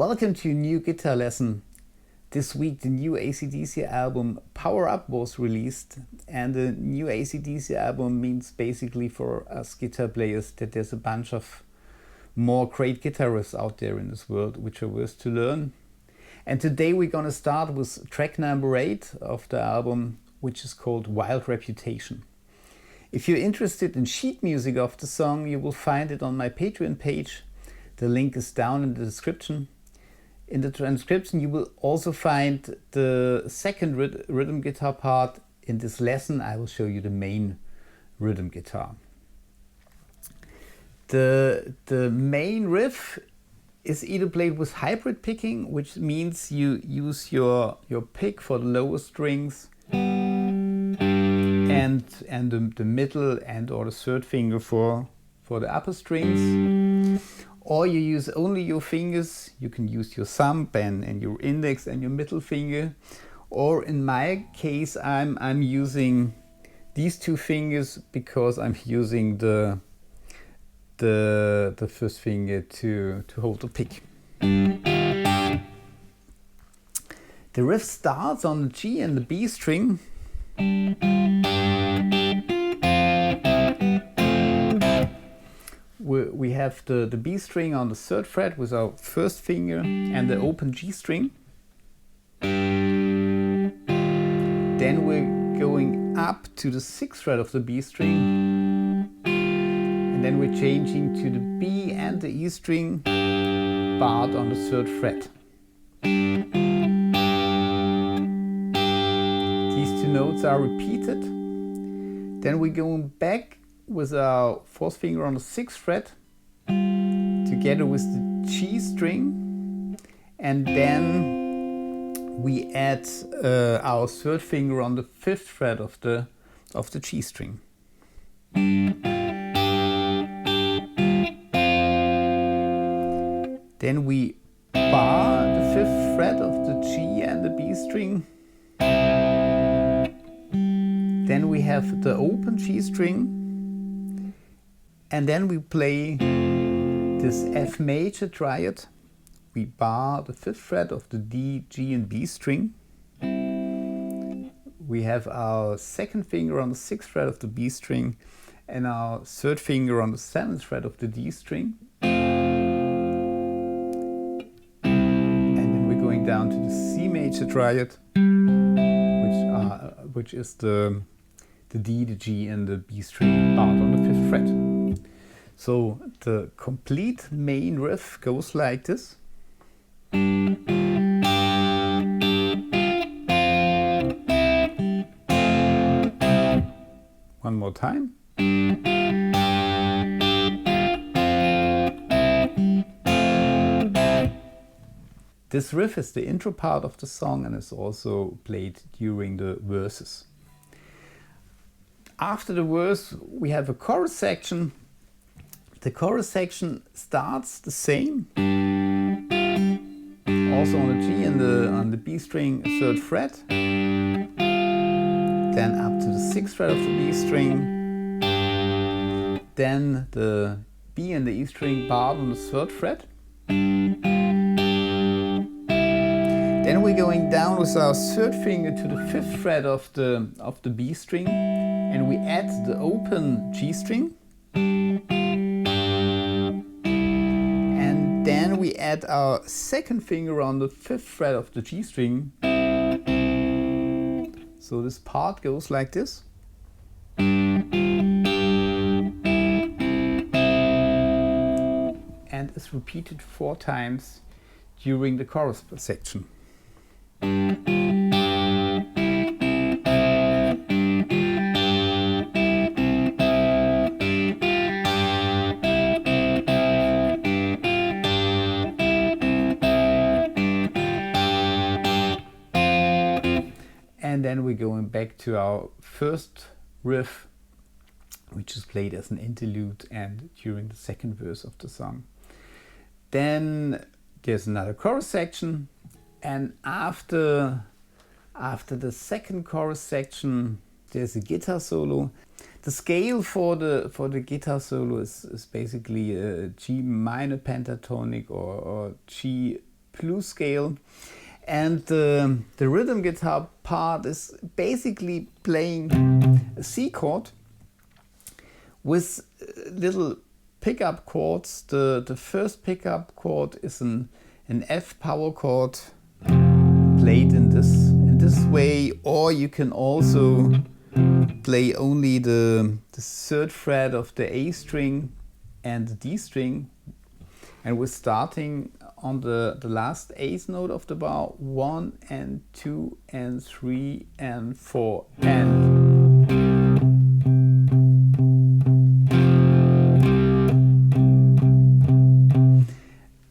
Welcome to a new guitar lesson. This week the new acdc album Power Up was released, and the new acdc album means basically for us guitar players that there's a bunch of more great guitarists out there in this world which are worth to learn. And today we're gonna start with track number 8 of the album, which is called Wild Reputation. If you're interested in sheet music of the song, you will find it on my Patreon page. The link is down in the description. In the transcription you will also find the second rhythm guitar part. In this lesson I will show you the main rhythm guitar. The main riff is either played with hybrid picking, which means you use your pick for the lower strings and the middle and or the third finger for the upper strings. Or you use only your fingers. You can use your thumb and your index and your middle finger. Or in my case, I'm using these two fingers because I'm using the first finger to hold the pick. The riff starts on the G and the B string. We have the B string on the 3rd fret with our first finger and the open G string. Then we're going up to the 6th fret of the B string. And then we're changing to the B and the E string barred on the 3rd fret. These two notes are repeated. Then we're going back with our 4th finger on the 6th fret together with the G string, and then we add our 3rd finger on the 5th fret of the G string. Then we bar the 5th fret of the G and the B string. Then we have the open G string. And then we play this F major triad. We bar the 5th fret of the D, G and B string. We have our 2nd finger on the 6th fret of the B string and our 3rd finger on the 7th fret of the D string. And then we're going down to the C major triad, which is the D, the G and the B string barred on the 5th fret. So the complete main riff goes like this. One more time. This riff is the intro part of the song and is also played during the verses. After the verse we have a chorus section. The chorus section starts the same, also on the G and on the B string 3rd fret, then up to the 6th fret of the B string, then the B and the E string barred on the 3rd fret. Then we're going down with our 3rd finger to the 5th fret of the B string, and we add the open G string. Then we add our 2nd finger on the 5th fret of the G string. So this part goes like this. And is repeated 4 times during the chorus section. And then we're going back to our first riff, which is played as an interlude and during the 2nd verse of the song. Then there's another chorus section, and after the 2nd chorus section there's a guitar solo. The scale for the guitar solo is basically a G minor pentatonic or G blues scale. And the rhythm guitar part is basically playing a C chord with little pickup chords. The first pickup chord is an F power chord played in this way, or you can also play only the third fret of the A string and the D string, and we're starting on the last eighth note of the bar, 1 and 2 and 3 and 4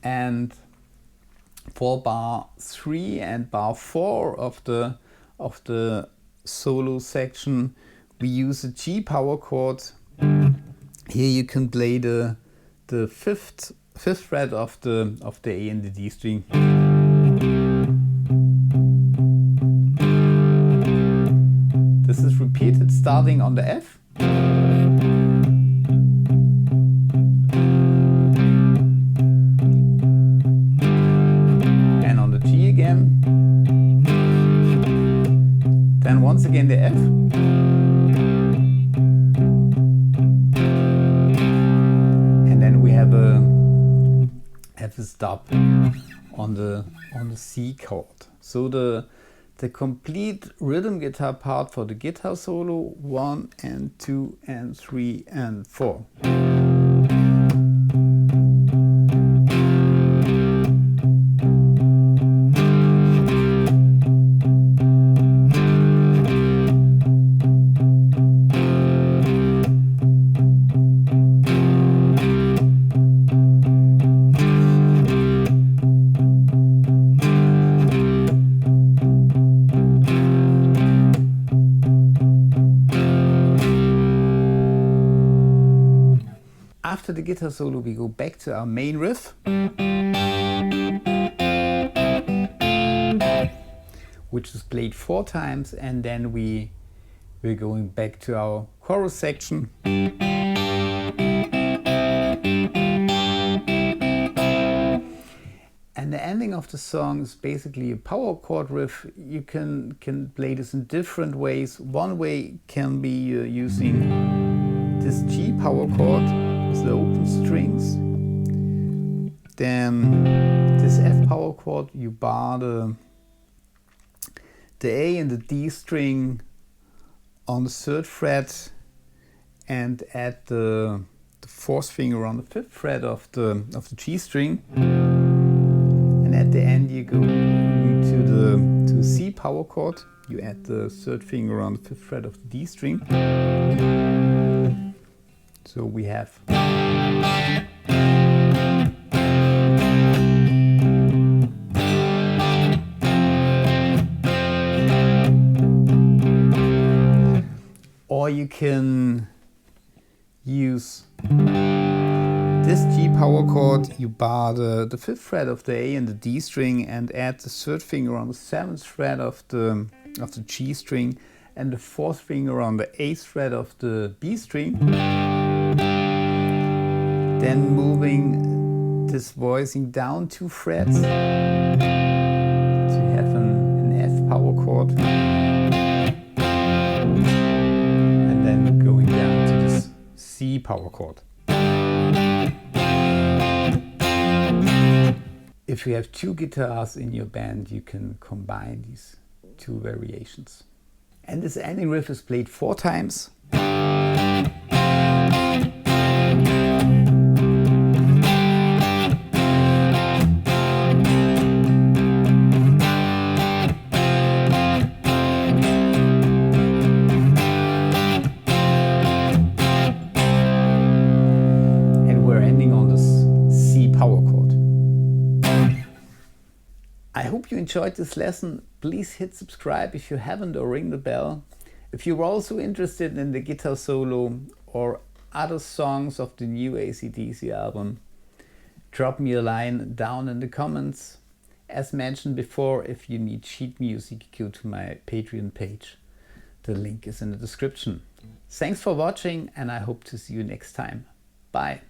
and for bar 3 and bar 4 of the solo section, we use a G power chord. Here you can play the fifth fret of the A and the D string. This is repeated starting on the F. And on the G again. Then once again the F. And then we have a stop on the C chord. So the complete rhythm guitar part for the guitar solo, 1 and 2 and 3 and 4. After the guitar solo, we go back to our main riff, which is played 4 times, and then we're going back to our chorus section. And the ending of the song is basically a power chord riff. You can play this in different ways. One way can be using this G power chord with the open strings. Then this F power chord, you bar the A and the D string on the 3rd fret and add the 4th finger on the 5th fret of the G string. And at the end you go to the C power chord. You add the 3rd finger on the 5th fret of the D string. So we have or you can use this G power chord. You bar the 5th fret of the A and the D string and add the 3rd finger on the 7th fret of the G string and the 4th finger on the 8th fret of the B string. Then moving this voicing down 2 frets to have an F power chord. And then going down to this C power chord. If you have 2 guitars in your band, you can combine these 2 variations. And this ending riff is played 4 times. And we're ending on this C power chord. I hope you enjoyed this lesson. Please hit subscribe if you haven't, or ring the bell. If you're also interested in the guitar solo or other songs of the new acdc album, drop me a line down in the comments. As mentioned before, if you need sheet music, go to my Patreon page. The link is in the description. Thanks for watching, and I hope to see you next time. Bye.